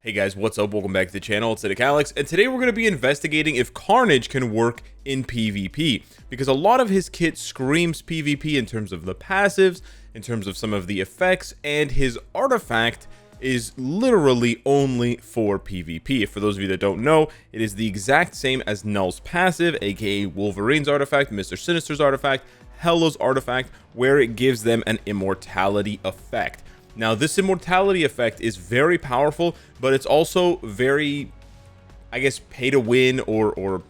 Hey guys, what's up? Welcome back to the channel. It's Cynicalex, and today we're going to be investigating if Carnage can work in PvP, because a lot of his kit screams PvP in terms of the passives, in terms of some of the effects, and his artifact is literally only for PvP. For those of you that don't know, it is the exact same as Null's passive, aka Wolverine's artifact, Mr. Sinister's artifact, Hello's artifact, where it gives them an immortality effect. Now, this immortality effect is very powerful, but it's also very, I guess, pay to win or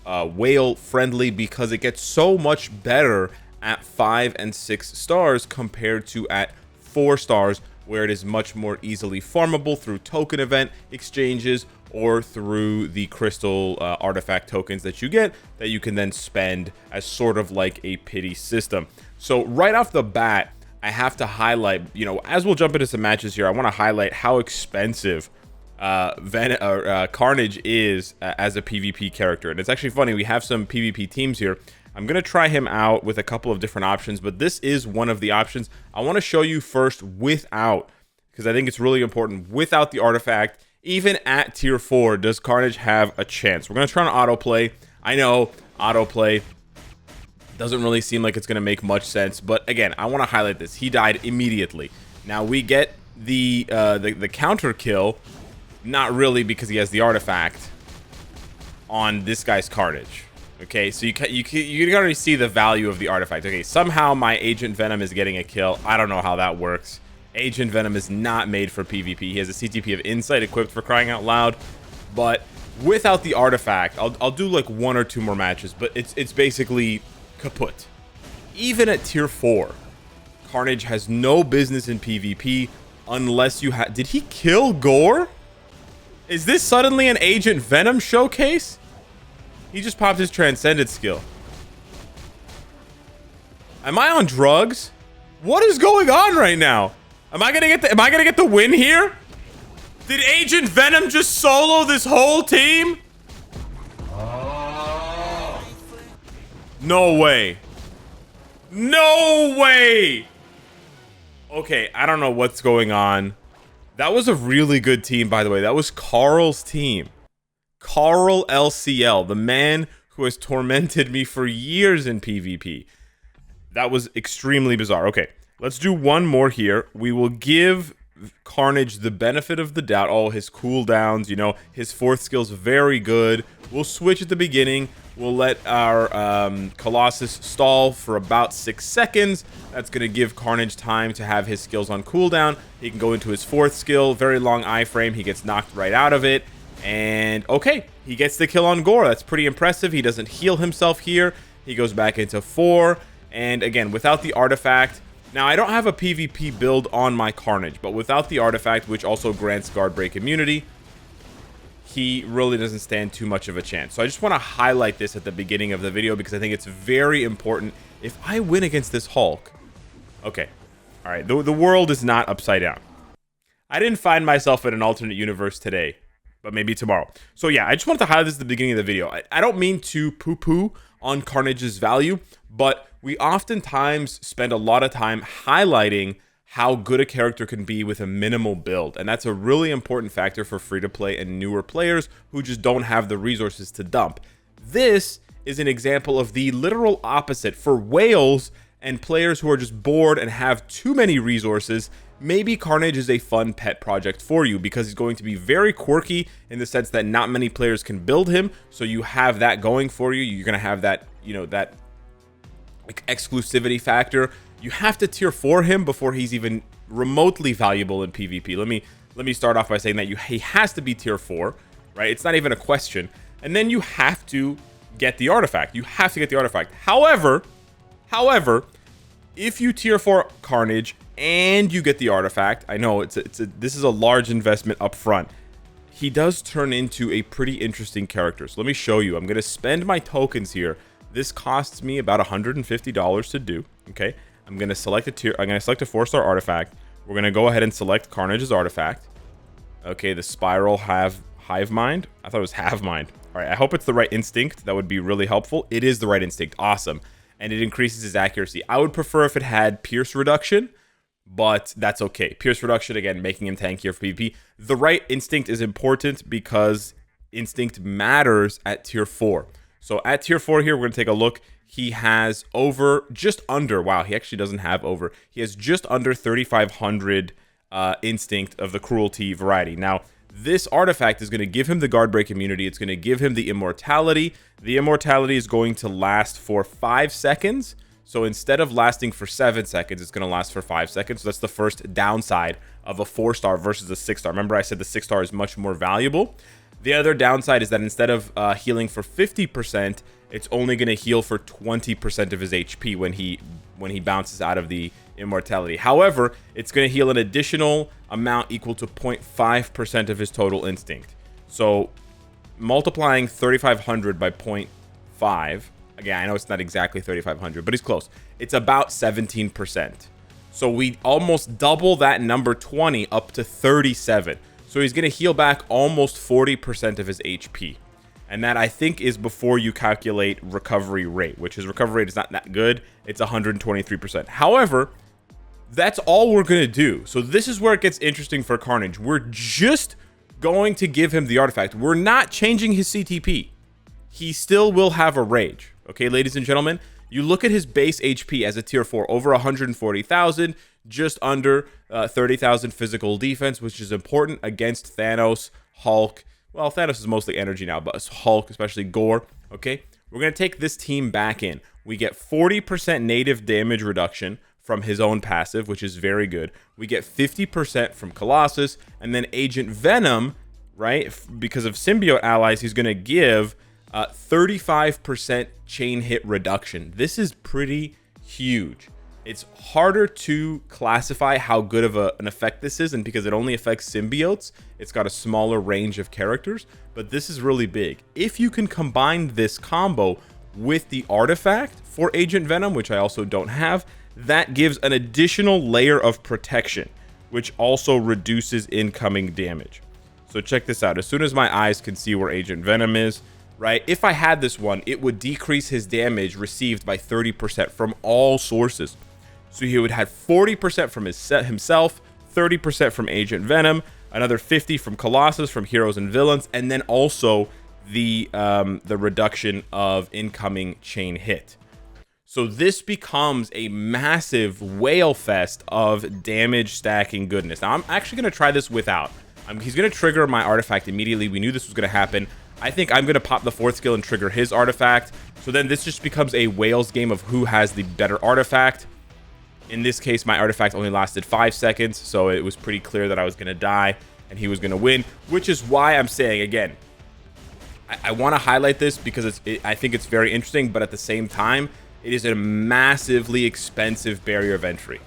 whale friendly, because it gets so much better at 5 and 6 stars compared to at 4 stars, where it is much more easily farmable through token event exchanges or through the crystal artifact tokens that you get that you can then spend as sort of like a pity system. So right off the bat, I have to highlight, as we'll jump into some matches here, I want to highlight how expensive Carnage is as a PvP character. And it's actually funny, we have some PvP teams here. I'm going to try him out with a couple of different options, but this is one of the options. I want to show you first without, because I think it's really important, without the artifact. Even at tier 4, does Carnage have a chance? We're going to try on autoplay. I know autoplay doesn't really seem like it's going to make much sense, but again, I want to highlight this. He died immediately. Now we get the counter kill, not really, because he has the artifact on this guy's Carnage. Okay, so you can already see the value of the artifact. Okay, somehow my Agent Venom is getting a kill. I don't know how that works. Agent Venom is not made for PvP. He has a CTP of Insight equipped, for crying out loud. But without the artifact, I'll do like 1 or 2 more matches, but it's basically kaput. Even at tier 4, Carnage has no business in PvP unless you have... Did he kill Gore? Is this suddenly an Agent Venom showcase? He just popped his Transcended skill. Am I on drugs? What is going on right now? Am I gonna get the win here? Did Agent Venom just solo this whole team? No way. No way. Okay, I don't know what's going on. That was a really good team, by the way. That was Carl's team. Carl LCL, the man who has tormented me for years in PvP. That was extremely bizarre. Okay, let's do one more here. We will give Carnage the benefit of the doubt. Oh, his cooldowns, his 4th skill's very good. We'll switch at the beginning. We'll let our Colossus stall for about 6 seconds. That's going to give Carnage time to have his skills on cooldown. He can go into his 4th skill. Very long iframe. He gets knocked right out of it. And okay, he gets the kill on Gore. That's pretty impressive. He doesn't heal himself here. He goes back into 4. And again, without the artifact... Now, I don't have a PvP build on my Carnage, but without the artifact, which also grants guard break immunity, he really doesn't stand too much of a chance. So I just want to highlight this at the beginning of the video, because I think it's very important. If I win against this Hulk... Okay. All right. The world is not upside down. I didn't find myself in an alternate universe today, but maybe tomorrow. So yeah, I just wanted to highlight this at the beginning of the video. I don't mean to poo-poo on Carnage's value, but we oftentimes spend a lot of time highlighting how good a character can be with a minimal build. And that's a really important factor for free-to-play and newer players who just don't have the resources to dump. This is an example of the literal opposite. For whales and players who are just bored and have too many resources, maybe Carnage is a fun pet project for you, because he's going to be very quirky in the sense that not many players can build him. So you have that going for you. You're going to have that, that exclusivity factor. You have to tier 4 him before he's even remotely valuable in PvP. Let me start off by saying that he has to be tier 4, right? It's not even a question. And then you have to get the artifact. You have to get the artifact. However, if you tier 4 Carnage and you get the artifact, I know this is a large investment up front. He does turn into a pretty interesting character. So let me show you. I'm going to spend my tokens here. This costs me about $150 to do. Okay, I'm going to select a 4-star artifact. We're going to go ahead and select Carnage's artifact. Okay, the Spiral Hive Mind. I thought it was Have Mind. All right, I hope it's the right instinct. That would be really helpful. It is the right instinct. Awesome. And it increases his accuracy. I would prefer if it had Pierce Reduction, but that's okay. Pierce reduction, again, making him tankier for PvP. The right instinct is important because instinct matters at tier 4. So at tier 4 here, we're going to take a look. He has just under, wow, he actually doesn't have over. He has just under 3,500 instinct of the cruelty variety. Now, this artifact is going to give him the guard break immunity. It's going to give him the immortality. The immortality is going to last for 5 seconds. So instead of lasting for 7 seconds, it's going to last for 5 seconds. So that's the first downside of a 4-star versus a 6-star. Remember, I said the 6-star is much more valuable. The other downside is that instead of healing for 50%, it's only going to heal for 20% of his HP when he bounces out of the immortality. However, it's going to heal an additional amount equal to 0.5% of his total instinct. So multiplying 3,500 by 0.5, again, I know it's not exactly 3,500, but it's close. It's about 17%. So we almost double that number 20 up to 37. So he's going to heal back almost 40% of his HP. And that, I think, is before you calculate recovery rate, which his recovery rate is not that good. It's 123%. However, that's all we're going to do. So this is where it gets interesting for Carnage. We're just going to give him the artifact. We're not changing his CTP. He still will have a rage. Okay, ladies and gentlemen, you look at his base HP as a tier 4, over 140,000, just under 30,000 physical defense, which is important against Thanos, Hulk. Well, Thanos is mostly energy now, but Hulk, especially Gore. Okay, we're going to take this team back in. We get 40% native damage reduction from his own passive, which is very good. We get 50% from Colossus, and then Agent Venom, right? Because of symbiote allies, he's going to give 35% chain hit reduction. This is pretty huge. It's harder to classify how good of an effect this is, and because it only affects symbiotes, it's got a smaller range of characters, but this is really big. If you can combine this combo with the artifact for Agent Venom, which I also don't have, that gives an additional layer of protection, which also reduces incoming damage. So check this out. As soon as my eyes can see where Agent Venom is, right? If I had this one, it would decrease his damage received by 30% from all sources. So he would have 40% from himself, 30% from Agent Venom, another 50% from Colossus, from heroes and villains, and then also the reduction of incoming chain hit. So this becomes a massive whale fest of damage stacking goodness. Now, I'm actually going to try this without. He's going to trigger my artifact immediately. We knew this was going to happen. I think I'm going to pop the 4th skill and trigger his artifact. So then this just becomes a whales game of who has the better artifact. In this case, my artifact only lasted 5 seconds, so it was pretty clear that I was going to die and he was going to win, which is why I'm saying, again, I want to highlight this because I think it's very interesting, but at the same time, it is a massively expensive barrier of entry.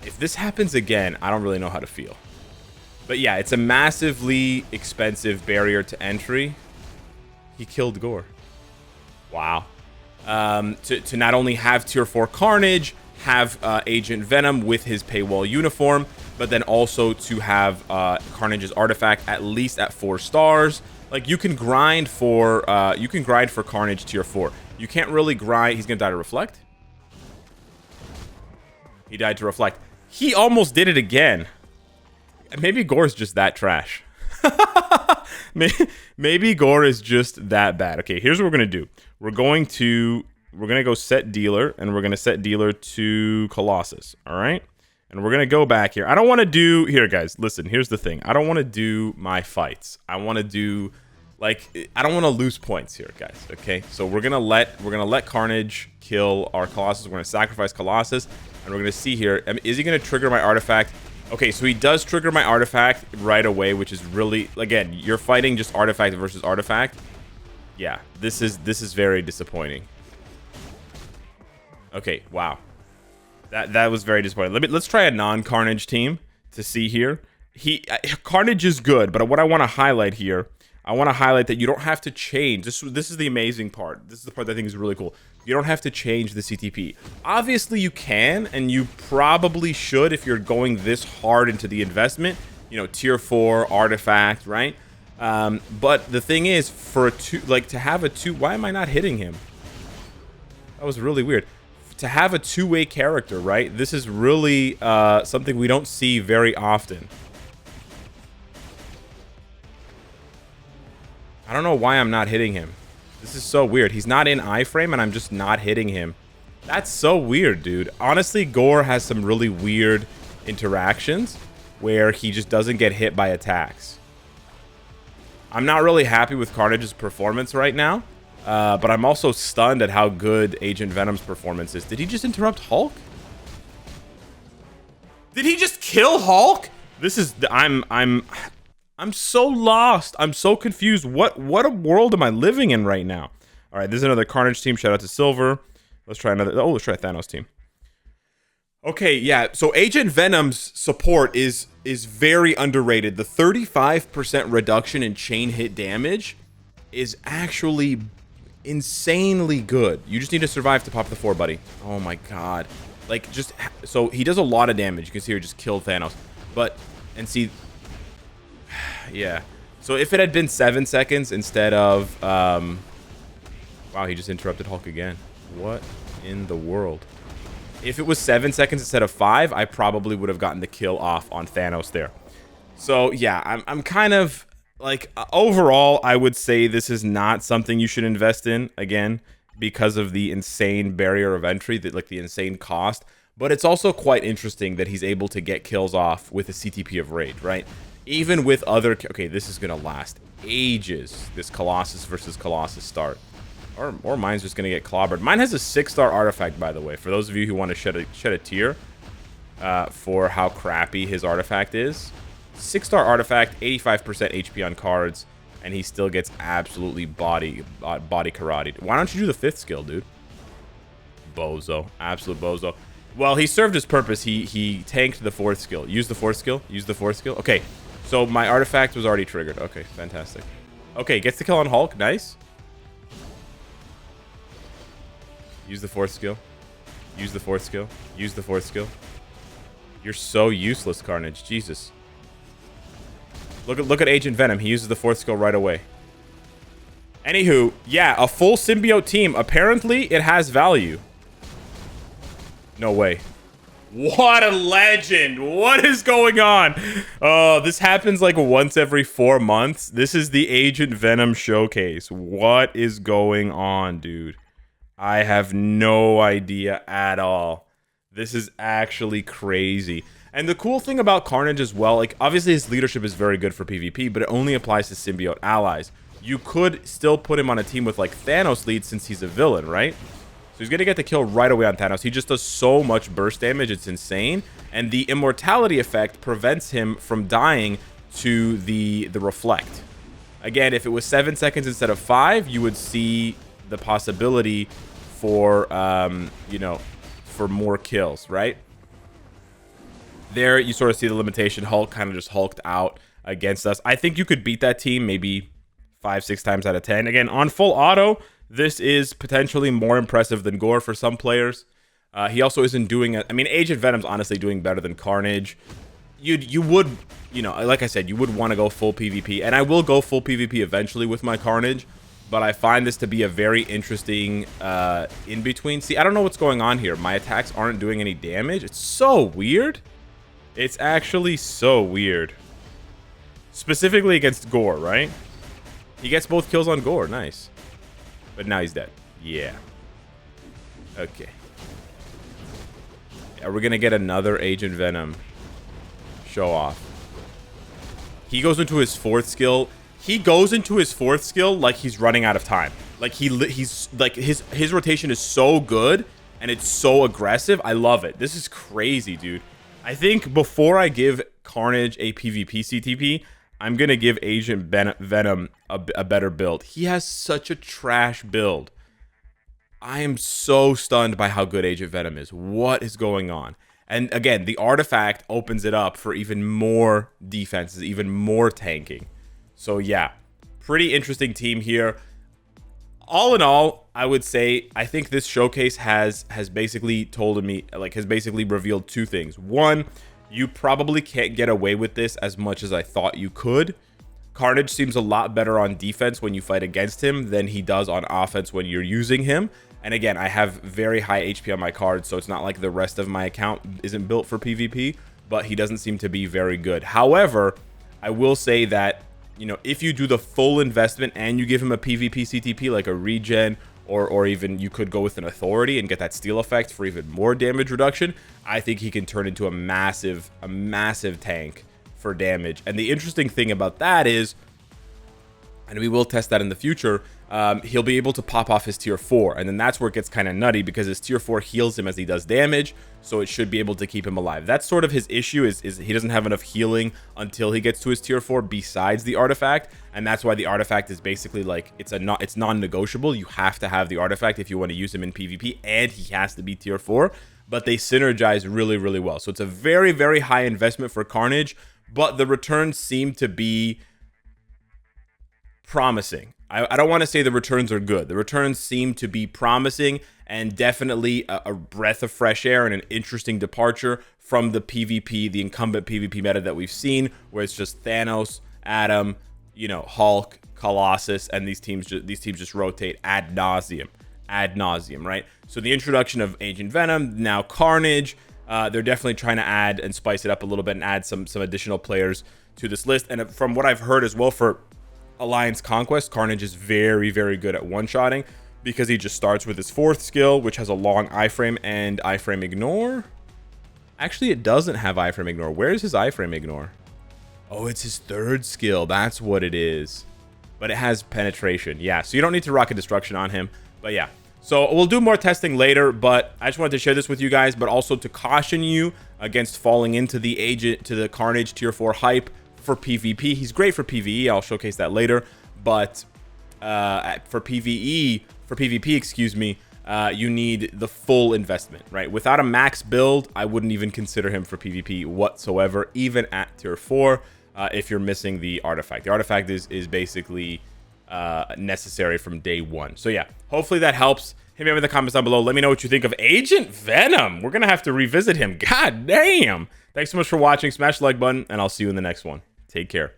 If this happens again, I don't really know how to feel. But yeah, it's a massively expensive barrier to entry. He killed Gore. Wow. To not only have tier 4 Carnage, have Agent Venom with his paywall uniform, but then also to have Carnage's artifact at least at 4 stars. Like, you can grind for Carnage tier 4. You can't really grind. He's gonna die to reflect. He died to reflect. He almost did it again. Maybe Gore's just that trash. Maybe Gore is just that bad. Okay, here's what we're gonna do. We're gonna go set dealer, and we're gonna set dealer to Colossus. All right, and we're gonna go back here. I don't want to do here, guys. Listen, here's the thing. I don't want to do my fights. I want to do I don't want to lose points here, guys. Okay, so we're gonna let Carnage kill our Colossus. We're gonna sacrifice Colossus, and we're gonna see here. Is he gonna trigger my artifact? Okay, so he does trigger my artifact right away, which is really, again, you're fighting just artifact versus artifact. Yeah, this is very disappointing. Okay, wow. That was very disappointing. Let's try a non-Carnage team to see here. Carnage is good, but what I want to highlight here, I want to highlight that you don't have to change. This is the amazing part. This is the part that I think is really cool. You don't have to change the CTP. Obviously, you can, and you probably should if you're going this hard into the investment. You know, tier 4 artifact, right? But the thing is, for a 2, to have a 2, why am I not hitting him? That was really weird. to have a two-way character, right? This is really something we don't see very often. I don't know why I'm not hitting him. This is so weird. He's not in iframe and I'm just not hitting him. That's so weird, dude. Honestly, Gore has some really weird interactions where he just doesn't get hit by attacks. I'm not really happy with Carnage's performance right now, but I'm also stunned at how good Agent Venom's performance is. Did he just interrupt Hulk? Did he just kill Hulk? This is I'm so lost. I'm so confused. What a world am I living in right now? All right, this is another Carnage team. Shout out to Silver. Let's try another. Oh, let's try Thanos team. Okay, yeah. So Agent Venom's support is very underrated. The 35% reduction in chain hit damage is actually insanely good. You just need to survive to pop the 4, buddy. Oh my god. Like, just so he does a lot of damage. You can see he just killed Thanos. But and see, yeah. So if it had been 7 seconds instead of wow, he just interrupted Hulk again. What in the world? If it was 7 seconds instead of 5, I probably would have gotten the kill off on Thanos there. So yeah, I'm kind of like, overall, I would say this is not something you should invest in, again, because of the insane barrier of entry, like the insane cost. But it's also quite interesting that he's able to get kills off with a CTP of Rage, right? Even with other... Okay, this is going to last ages, this Colossus versus Colossus start. Or mine's just going to get clobbered. Mine has a 6-star artifact, by the way, for those of you who want to shed a tear for how crappy his artifact is. 6-star artifact, 85% HP on cards, and he still gets absolutely body karate'd. Why don't you do the 5th skill, dude? Bozo. Absolute bozo. Well, he served his purpose. He tanked the 4th skill. Use the 4th skill. Use the 4th skill. Okay, so my artifact was already triggered. Okay, fantastic. Okay, gets the kill on Hulk. Nice. Use the 4th skill. Use the 4th skill. Use the 4th skill. You're so useless, Carnage. Jesus. Look at Agent Venom. He uses the 4th skill right away. Anywho, yeah, a full symbiote team. Apparently, it has value. No way. What a legend. What is going on? Oh, this happens like once every 4 months. This is the Agent Venom Showcase. What is going on, dude? I have no idea at all. This is actually crazy. And the cool thing about Carnage as well, like, obviously his leadership is very good for PvP, but it only applies to symbiote allies. You could still put him on a team with, like, Thanos lead since he's a villain, right? So he's going to get the kill right away on Thanos. He just does so much burst damage, it's insane. And the immortality effect prevents him from dying to the reflect. Again, if it was 7 seconds instead of 5, you would see the possibility for, you know, for more kills, right? There, you sort of see the limitation. Hulk kind of just hulked out against us. I think you could beat that team maybe 5-6 times out of 10. Again, on full auto, this is potentially more impressive than Gore for some players. He also isn't doing... I mean, Agent Venom's honestly doing better than Carnage. You would, you know, like I said, you would want to go full PvP. And I will go full PvP eventually with my Carnage. But I find this to be a very interesting in-between. See, I don't know what's going on here. My attacks aren't doing any damage. It's so weird. It's actually so weird. Specifically against Gore, right? He gets both kills on Gore. Nice. But now he's dead. Yeah. Okay. Are we going to get another Agent Venom show off? He goes into his 4th skill. He goes into his 4th skill like he's running out of time. Like he's like his rotation is so good and it's so aggressive. I love it. This is crazy, dude. I think before I give Carnage a PvP CTP, I'm going to give Agent Venom a better build. He has such a trash build. I am so stunned by how good Agent Venom is. What is going on? And again, the artifact opens it up for even more defenses, even more tanking. So yeah, pretty interesting team here. All in all, I would say I think this showcase has basically told me, like, has basically revealed 2 things. One, you probably can't get away with this as much as I thought you could. Carnage seems a lot better on defense when you fight against him than he does on offense when you're using him. And again, I have very high HP on my card, so it's not like the rest of my account isn't built for PvP, but he doesn't seem to be very good. However, I will say that, you know, if you do the full investment and you give him a PvP CTP like a regen, or even you could go with an authority and get that steal effect for even more damage reduction, I think he can turn into a massive tank for damage. And the interesting thing about that is, and we will test that in the future, he'll be able to pop off his tier 4, and then that's where it gets kind of nutty, because his tier 4 heals him as he does damage, so it should be able to keep him alive. That's sort of his issue, is he doesn't have enough healing until he gets to his tier 4 besides the artifact, and that's why the artifact is basically like, it's non-negotiable. You have to have the artifact if you want to use him in PvP, and he has to be tier 4, but they synergize really, really well. So it's a very, very high investment for Carnage, but the returns seem to be promising. I don't want to say the returns are good. The returns seem to be promising, and definitely a breath of fresh air and an interesting departure from the PvP, the incumbent PvP meta that we've seen, where it's just Thanos, Adam, you know, Hulk, Colossus, and these teams just rotate ad nauseum, right? So the introduction of Agent Venom, now Carnage, they're definitely trying to add and spice it up a little bit and add some additional players to this list. And from what I've heard as well, for Alliance Conquest, Carnage is very, very good at one-shotting, because he just starts with his 4th skill, which has a long iframe and iframe ignore. Actually, it doesn't have iframe ignore. Where's his iframe ignore? Oh, it's his 3rd skill. That's what it is. But it has penetration. Yeah, so you don't need to rocket destruction on him. But yeah, so we'll do more testing later, but I just wanted to share this with you guys, but also to caution you against falling into the Carnage tier 4 hype for PvP. He's great for PvE. I'll showcase that later, but for PvP, excuse me, you need the full investment, right? Without a max build, I wouldn't even consider him for PvP whatsoever, even at tier 4, if you're missing the artifact. The artifact is basically necessary from day 1. So yeah, hopefully that helps. Hit me up in the comments down below. Let me know what you think of Agent Venom. We're gonna have to revisit him. God damn. Thanks so much for watching. Smash the like button, and I'll see you in the next one. Take care.